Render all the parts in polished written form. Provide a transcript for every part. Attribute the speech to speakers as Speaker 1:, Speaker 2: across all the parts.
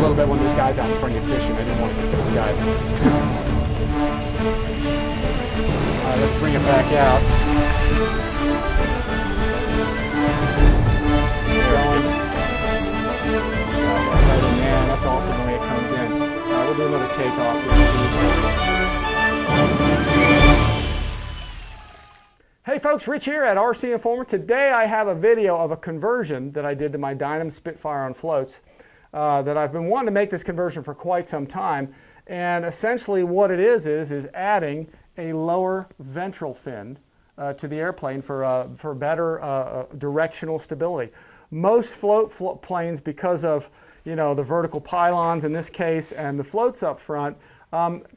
Speaker 1: A little bit when there's guys out in front of you fishing. I didn't want to get those guys. All right, let's bring it back out. Man, that's awesome the way it comes in. We'll do another takeoff here. Hey folks, Rich here at RC Informer. Today I have a video of a conversion that I did to my Dynam Spitfire on floats. That I've been wanting to make this conversion for quite some time, and essentially what it is adding a lower ventral fin to the airplane for better directional stability. Most float planes, because of the vertical pylons in this case and the floats up front,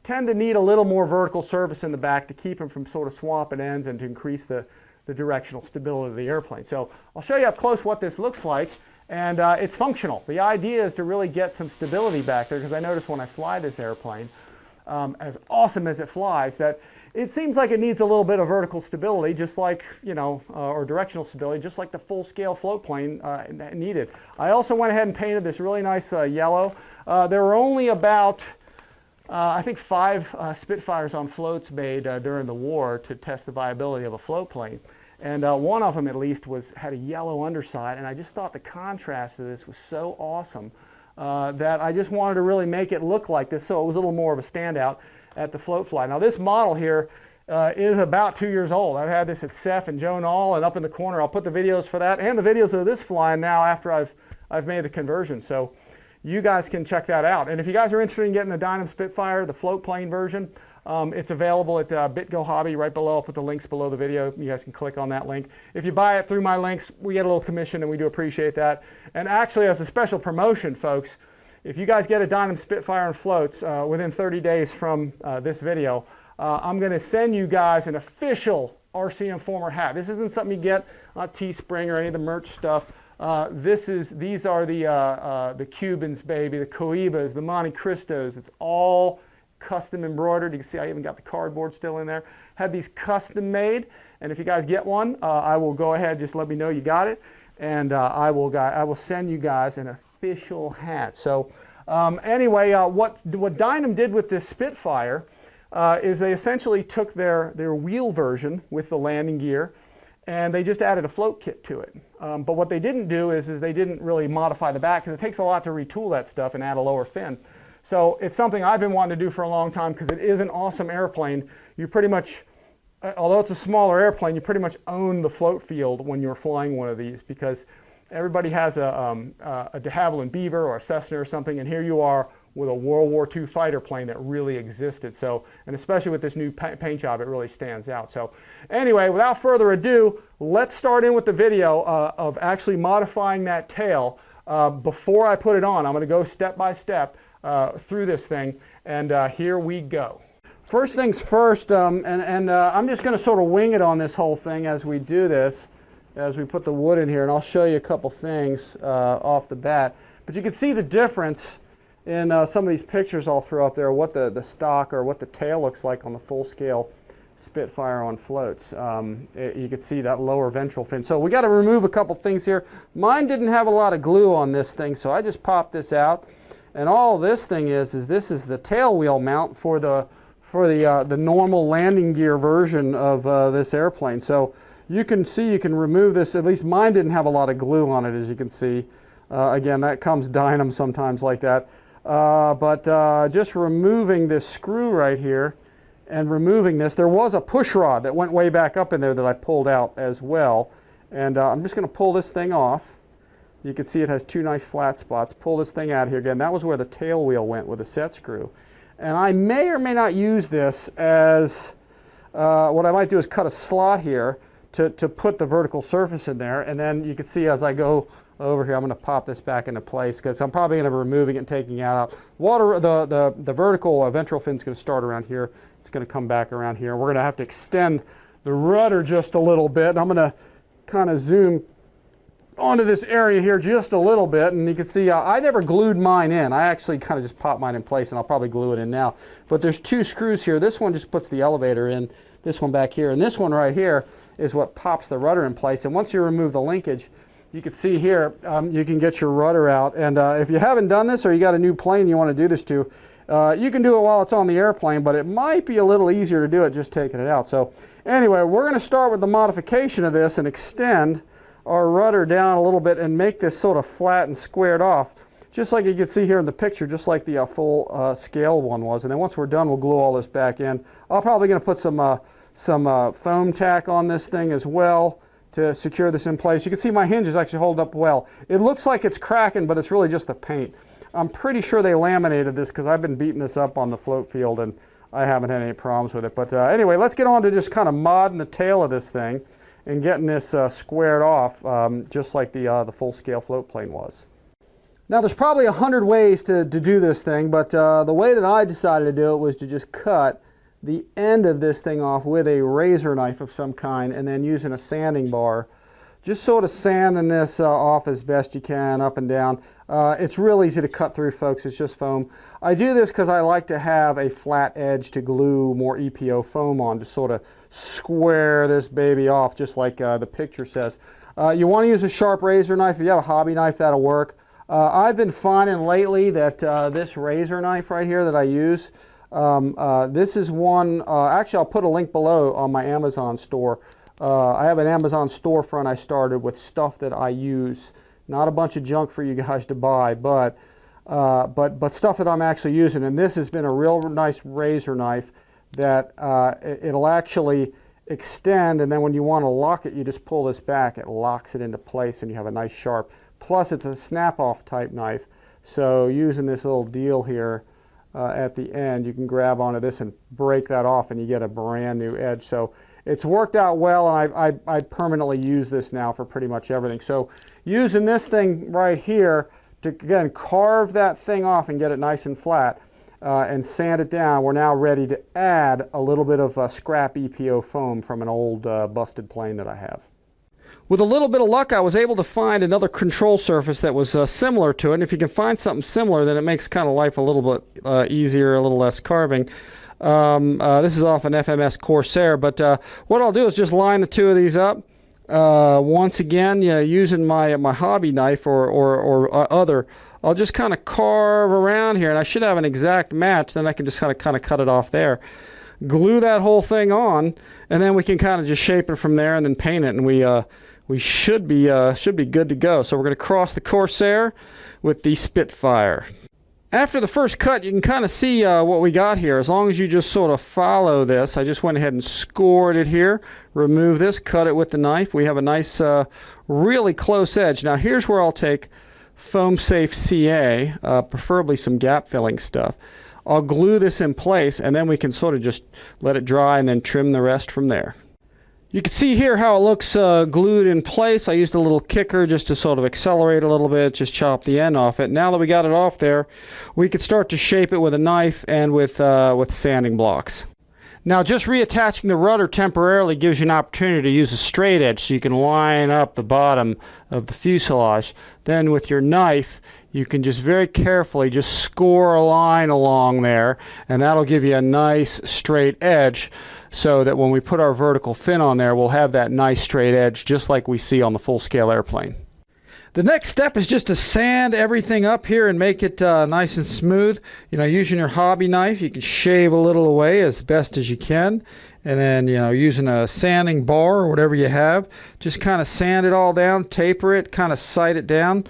Speaker 1: tend to need a little more vertical surface in the back to keep them from sort of swamping ends and to increase the directional stability of the airplane. So I'll show you up close what this looks like. And it's functional. The idea is to really get some stability back there, because I notice when I fly this airplane, as awesome as it flies, that it seems like it needs a little bit of vertical stability, just like, or directional stability, just like the full-scale float plane needed. I also went ahead and painted this really nice yellow. There were only about, I think 5 Spitfires on floats made during the war to test the viability of a float plane. And one of them, at least, had a yellow underside, and I just thought the contrast of this was so awesome that I just wanted to really make it look like this, so it was a little more of a standout at the float fly. Now this model here is about 2 years old. I've had this at Seth and Joe Nall, and up in the corner I'll put the videos for that and the videos of this flying now after I've made the conversion. So you guys can check that out. And if you guys are interested in getting the Dynam Spitfire, the float plane version, it's available at BitGo Hobby right below. I'll put the links below the video. You guys can click on that link. If you buy it through my links, we get a little commission, and we do appreciate that. And actually, as a special promotion, folks, if you guys get a Dynam Spitfire on floats within 30 days from this video, I'm going to send you guys an official RC Informer hat. This isn't something you get on Teespring or any of the merch stuff. These are the Cubans, baby, the Coibas, the Monte Cristos. It's all custom embroidered. You can see I even got the cardboard still in there. Had these custom made, and if you guys get one, I will go ahead, just let me know you got it, and I will send you guys an official hat. So anyway, what Dynam did with this Spitfire is they essentially took their wheel version with the landing gear, and they just added a float kit to it. But what they didn't do is they didn't really modify the back, because it takes a lot to retool that stuff and add a lower fin. So it's something I've been wanting to do for a long time, because it is an awesome airplane. You pretty much, although it's a smaller airplane, you pretty much own the float field when you're flying one of these, because everybody has a de Havilland Beaver or a Cessna or something, and here you are with a World War II fighter plane that really existed. So, and especially with this new paint job, it really stands out. So anyway, without further ado, let's start in with the video of actually modifying that tail. Before I put it on, I'm going to go step by step through this thing, and here we go. First things first, I'm just going to sort of wing it on this whole thing as we do this, as we put the wood in here, and I'll show you a couple things off the bat. But you can see the difference in some of these pictures I'll throw up there, what the stock or what the tail looks like on the full-scale Spitfire on floats. You can see that lower ventral fin. So we got to remove a couple things here. Mine didn't have a lot of glue on this thing, so I just popped this out. And all this thing is this is the tail wheel mount for the normal landing gear version of this airplane. So you can see you can remove this. At least mine didn't have a lot of glue on it, as you can see. Again, that comes Dynam sometimes like that. But just removing this screw right here and removing this, there was a push rod that went way back up in there that I pulled out as well. And I'm just going to pull this thing off. You can see it has 2 nice flat spots. Pull this thing out here again. That was where the tail wheel went with the set screw. And I may or may not use this as, what I might do is cut a slot here to put the vertical surface in there. And then you can see as I go over here, I'm going to pop this back into place, because I'm probably going to be removing it and taking it out. The vertical ventral fin is going to start around here. It's going to come back around here. We're going to have to extend the rudder just a little bit. And I'm going to kind of zoom onto this area here just a little bit, and you can see I never glued mine in. I actually kind of just popped mine in place, and I'll probably glue it in now. But there's 2 screws here. This one just puts the elevator in, this one back here, and this one right here is what pops the rudder in place. And once you remove the linkage, you can see here, you can get your rudder out. And if you haven't done this, or you got a new plane you want to do this to, you can do it while it's on the airplane, but it might be a little easier to do it just taking it out. So anyway, we're going to start with the modification of this and extend our rudder down a little bit and make this sort of flat and squared off, just like you can see here in the picture, just like the full scale one was. And then once we're done, we'll glue all this back in. I'm probably going to put some foam tack on this thing as well to secure this in place. You can see my hinges actually hold up well. It looks like it's cracking, but it's really just the paint. I'm pretty sure they laminated this because I've been beating this up on the float field and I haven't had any problems with it. But anyway, let's get on to just kind of modding the tail of this thing and getting this squared off, just like the full-scale float plane was. Now, there's probably 100 ways to do this thing, but the way that I decided to do it was to just cut the end of this thing off with a razor knife of some kind, and then using a sanding bar, just sort of sanding this off as best you can, up and down. It's real easy to cut through, folks. It's just foam. I do this because I like to have a flat edge to glue more EPO foam on, to sort of square this baby off, just like the picture says. You want to use a sharp razor knife. If you have a hobby knife, that'll work. I've been finding lately that this razor knife right here that I use, this is one, actually I'll put a link below on my Amazon store. I have an Amazon storefront I started with stuff that I use. Not a bunch of junk for you guys to buy, but stuff that I'm actually using. And this has been a real nice razor knife that it'll actually extend, and then when you want to lock it, you just pull this back. It locks it into place and you have a nice sharp. Plus it's a snap-off type knife. So using this little deal here at the end, you can grab onto this and break that off and you get a brand new edge. So it's worked out well, and I permanently use this now for pretty much everything. So using this thing right here to, again, carve that thing off and get it nice and flat and sand it down, we're now ready to add a little bit of scrap EPO foam from an old busted plane that I have. With a little bit of luck, I was able to find another control surface that was similar to it. And if you can find something similar, then it makes kind of life a little bit easier, a little less carving. This is off an FMS Corsair, but what I'll do is just line the two of these up. Once again, using my hobby knife or other, I'll just kind of carve around here, and I should have an exact match. Then I can just kind of cut it off there. Glue that whole thing on, and then we can kind of just shape it from there and then paint it, and we should be good to go. So we're going to cross the Corsair with the Spitfire. After the first cut, you can kind of see what we got here. As long as you just sort of follow this, I just went ahead and scored it here. Remove this, cut it with the knife. We have a nice, really close edge. Now here's where I'll take Foam Safe CA, preferably some gap filling stuff. I'll glue this in place, and then we can sort of just let it dry and then trim the rest from there. You can see here how it looks glued in place. I used a little kicker just to sort of accelerate a little bit, just chop the end off it. Now that we got it off there, we could start to shape it with a knife and with sanding blocks. Now, just reattaching the rudder temporarily gives you an opportunity to use a straight edge so you can line up the bottom of the fuselage. Then with your knife, you can just very carefully just score a line along there, and that'll give you a nice straight edge, so that when we put our vertical fin on there, we'll have that nice straight edge just like we see on the full-scale airplane. The next step is just to sand everything up here and make it nice and smooth. Using your hobby knife, you can shave a little away as best as you can. And then, using a sanding bar or whatever you have, just kind of sand it all down, taper it, kind of sight it down.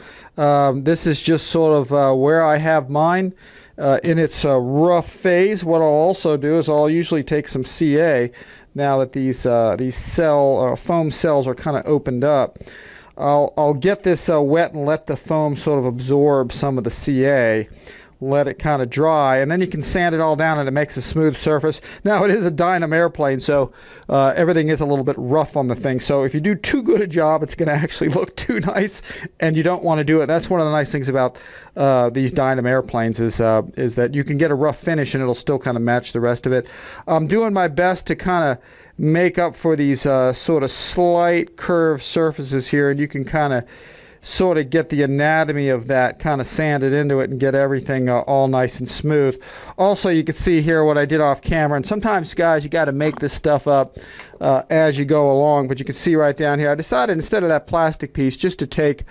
Speaker 1: This is just sort of where I have mine. In its rough phase, what I'll also do is I'll usually take some CA now that these foam cells are kind of opened up. I'll get this wet and let the foam sort of absorb some of the CA. Let it kind of dry, and then you can sand it all down and it makes a smooth surface. Now, it is a Dynam airplane, so everything is a little bit rough on the thing. So if you do too good a job, it's going to actually look too nice, and you don't want to do it. That's one of the nice things about these Dynam airplanes is that you can get a rough finish and it'll still kind of match the rest of it. I'm doing my best to kind of make up for these sort of slight curved surfaces here, and you can kind of sort of get the anatomy of that kind of sanded into it and get everything all nice and smooth. Also, you can see here what I did off camera, and sometimes, guys, you got to make this stuff up as you go along, but you can see right down here, I decided instead of that plastic piece just to take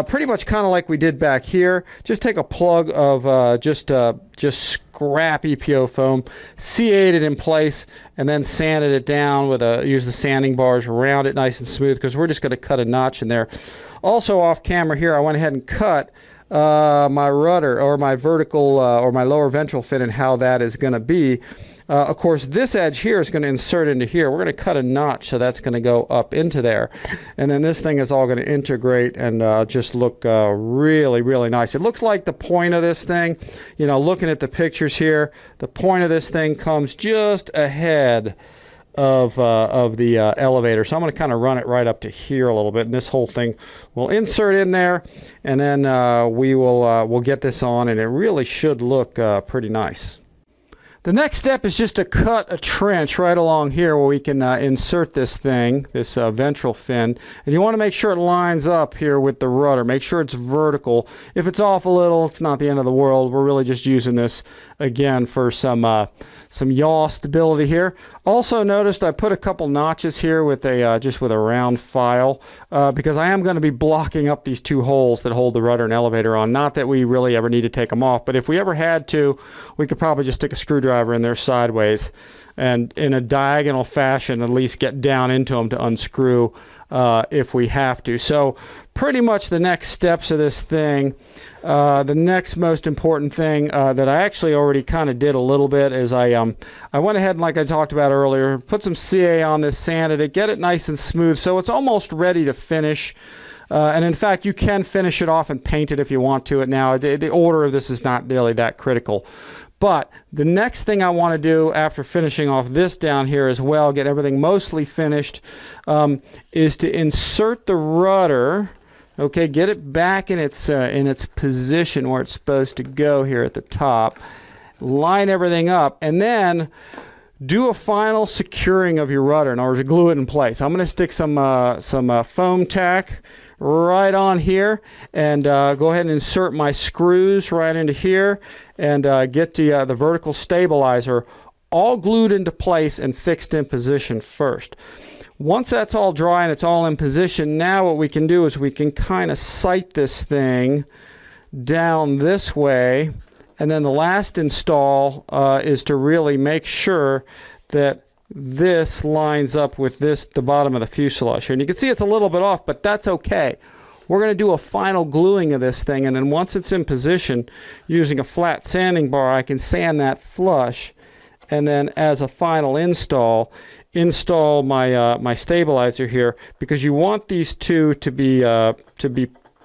Speaker 1: pretty much kind of like we did back here, just take a plug of just scrap EPO foam, CA'd it in place, and then sanded it down with use the sanding bars around it nice and smooth, because we're just going to cut a notch in there. Also off camera here, I went ahead and cut my rudder, or my vertical or my lower ventral fin, and how that is going to be. Of course, this edge here is going to insert into here. We're going to cut a notch, so that's going to go up into there. And then this thing is all going to integrate and just look really, really nice. It looks like the point of this thing, you know, looking at the pictures here, the point of this thing comes just ahead of the elevator. So I'm going to kind of run it right up to here a little bit, and this whole thing will insert in there, and then we'll get this on, and it really should look pretty nice. The next step is just to cut a trench right along here where we can insert this thing, this ventral fin. And you want to make sure it lines up here with the rudder. Make sure it's vertical. If it's off a little, it's not the end of the world. We're really just using this, again, for some yaw stability here. Also noticed I put a couple notches here with a just with a round file because I am going to be blocking up these two holes that hold the rudder and elevator on. Not that we really ever need to take them off, but if we ever had to, we could probably just stick a screwdriver in there sideways and in a diagonal fashion at least get down into them to unscrew if we have to. So pretty much the next steps of this thing, the next most important thing that I actually already kind of did a little bit is I went ahead and, like I talked about earlier, put some CA on this, sanded it, get it nice and smooth so it's almost ready to finish. And in fact, you can finish it off and paint it if you want to. Now, the order of this is not really that critical. But the next thing I want to do after finishing off this down here as well, get everything mostly finished, is to insert the rudder. Okay, get it back in its position where it's supposed to go here at the top. Line everything up, and then do a final securing of your rudder in order to glue it in place. I'm going to stick some foam tack right on here, and go ahead and insert my screws right into here, and get the vertical stabilizer all glued into place and fixed in position first. Once that's all dry and it's all in position, now what we can do is we can kind of sight this thing down this way, and then the last install is to really make sure that this lines up with the bottom of the fuselage here. And you can see it's a little bit off, but that's okay. We're going to do a final gluing of this thing, and then once it's in position, using a flat sanding bar, I can sand that flush, and then as a final install my stabilizer here, because you want these two to be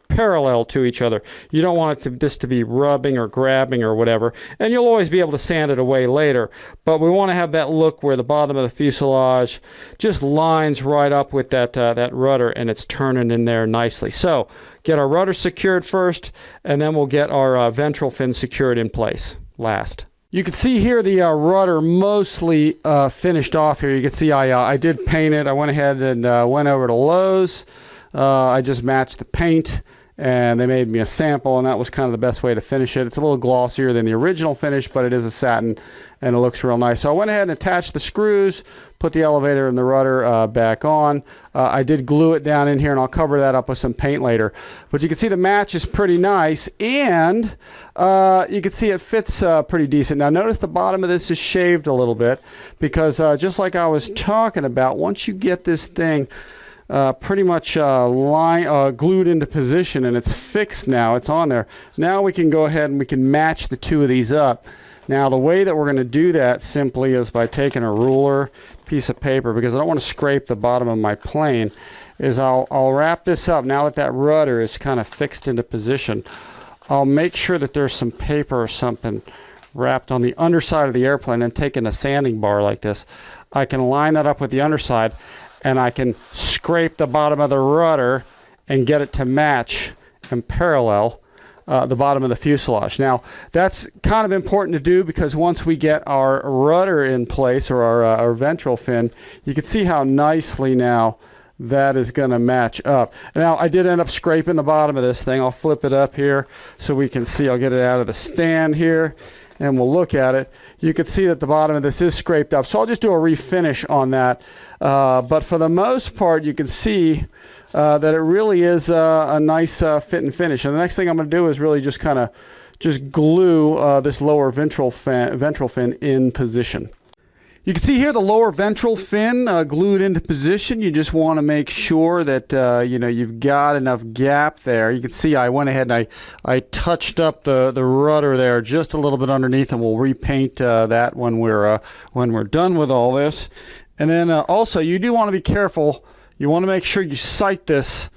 Speaker 1: parallel to each other. You don't want this to be rubbing or grabbing or whatever, and you'll always be able to sand it away later, but we want to have that look where the bottom of the fuselage just lines right up with that rudder, and it's turning in there nicely. So get our rudder secured first, and then we'll get our ventral fin secured in place last. You can see here the rudder mostly finished off here. You can see I did paint it. I went ahead and went over to Lowe's. I just matched the paint, and they made me a sample, and that was kind of the best way to finish it. It's a little glossier than the original finish, but it is a satin, and it looks real nice. So I went ahead and attached the screws, put the elevator and the rudder back on. I did glue it down in here, and I'll cover that up with some paint later. But you can see the match is pretty nice, and you can see it fits pretty decent. Now notice the bottom of this is shaved a little bit, because just like I was talking about, once you get this thing pretty much glued into position and it's fixed now, it's on there. Now we can go ahead and we can match the two of these up. Now the way that we're going to do that simply is by taking a ruler, piece of paper, because I don't want to scrape the bottom of my plane, is I'll wrap this up. Now that that rudder is kind of fixed into position, I'll make sure that there's some paper or something wrapped on the underside of the airplane, and taking a sanding bar like this, I can line that up with the underside, and I can scrape the bottom of the rudder and get it to match and parallel the bottom of the fuselage. Now that's kind of important to do, because once we get our rudder in place, or our ventral fin, you can see how nicely now
Speaker 2: that is going to match up. Now, I did end up scraping the bottom of this thing. I'll flip it up here so we can see. I'll get it out of the stand here, and we'll look at it. You can see that the bottom of this is scraped up, so I'll just do a refinish on that. But for the most part, you can see that it really is a nice fit and finish. And the next thing I'm going to do is really just kind of glue this lower ventral fin in position. You can see here the lower ventral fin glued into position. You just want to make sure that you know, you've got enough gap there. You can see I went ahead and I touched up the rudder there just a little bit underneath, and we'll repaint that when we're done with all this. And then also, you do want to be careful. You want to make sure you sight this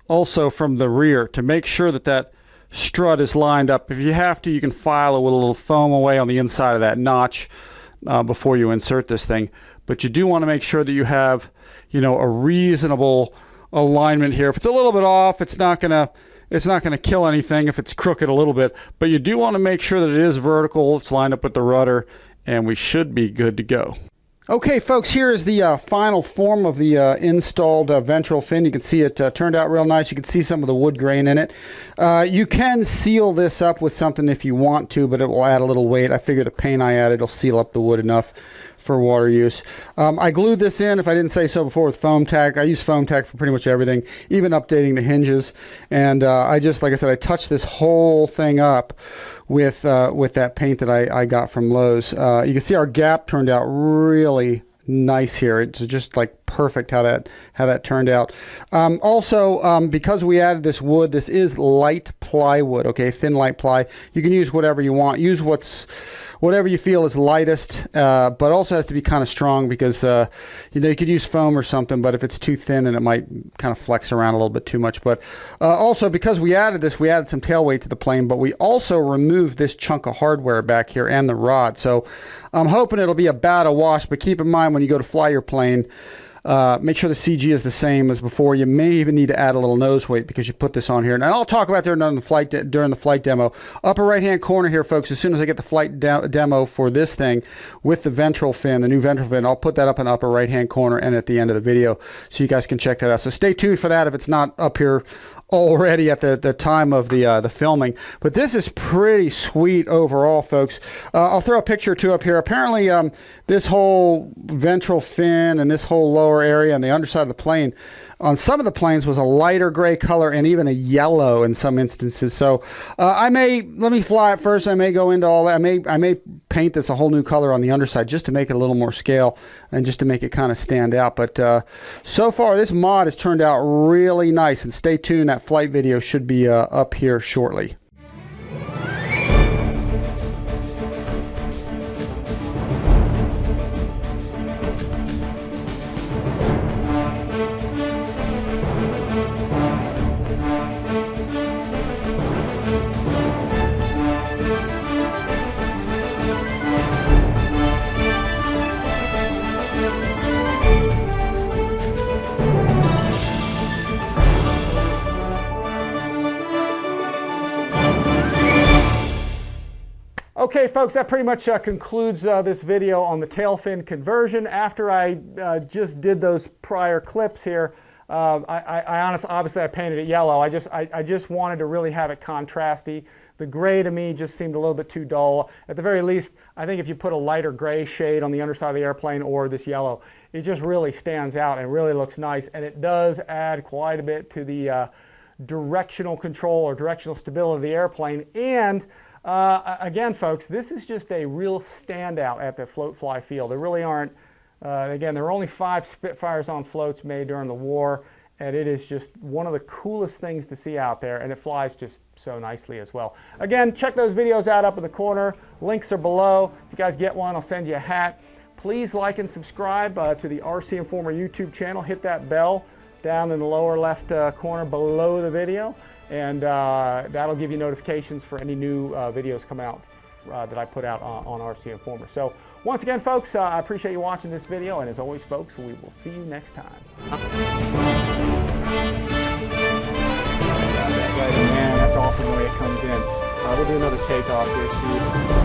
Speaker 2: also from the rear to make sure that that strut is lined up. If you have to, you can file it with a little foam away on the inside of that notch before you insert this thing. But you do want to make sure that you have, you know, a reasonable alignment here. If it's a little bit off, it's not gonna kill anything if it's crooked a little bit. But you do want to make sure that it is vertical, it's lined up with the rudder, and we should be good to go. Okay, folks, here is the final form of the installed ventral fin. You can see it turned out real nice. You can see some of the wood grain in it. You can seal this up with something if you want to, but it will add a little weight. I figure the paint I added will seal up the wood enough for water use. I glued this in, if I didn't say so before, with foam tack. I use foam tack for pretty much everything, even updating the hinges. And I just, like I said, I touched this whole thing up with that paint that I got from Lowe's. You can see our gap turned out really nice here. It's just like perfect how that turned out. Also, because we added this wood, this is light plywood, okay, thin light ply. You can use whatever you want. Use whatever you feel is lightest, but also has to be kind of strong, because you know, you could use foam or something, but if it's too thin, then it might kind of flex around a little bit too much. But also, because we added this, we added some tail weight to the plane, but we also removed this chunk of hardware back here and the rod. So I'm hoping it'll be about a wash, but keep in mind when you go to fly your plane, make sure the CG is the same as before. You may even need to add a little nose weight because you put this on here. And I'll talk about that during the flight demo. Upper right-hand corner here, folks, as soon as I get the flight demo for this thing with the ventral fin, the new ventral fin, I'll put that up in the upper right-hand corner and at the end of the video so you guys can check that out. So stay tuned for that if it's not up here already at the time of the filming. But this is pretty sweet overall, folks. I'll throw a picture or two up here. Apparently this whole ventral fin and this whole lower area and the underside of the plane on some of the planes was a lighter gray color and even a yellow in some instances. So let me fly it first. I may go into all that. I may paint this a whole new color on the underside just to make it a little more scale and just to make it kind of stand out. But so far this mod has turned out really nice, and stay tuned. That flight video should be up here shortly.
Speaker 1: Okay, folks, that pretty much concludes this video on the tail fin conversion. After I just did those prior clips here, obviously I painted it yellow. I just wanted to really have it contrasty. The gray to me just seemed a little bit too dull. At the very least, I think if you put a lighter gray shade on the underside of the airplane or this yellow, it just really stands out and really looks nice. And it does add quite a bit to the directional control or directional stability of the airplane. And again, folks, this is just a real standout at the float fly field. There really aren't, again, there were only 5 Spitfires on floats made during the war, and it is just one of the coolest things to see out there, and it flies just so nicely as well. Again, check those videos out up in the corner. Links are below. If you guys get one, I'll send you a hat. Please like and subscribe to the RC Informer YouTube channel. Hit that bell down in the lower left corner below the video. And that'll give you notifications for any new videos come out that I put out on RC Informer. So once again, folks, I appreciate you watching this video. And as always, folks, we will see you next time. Man, that's awesome the way it comes in. We'll do another takeoff here, Steve.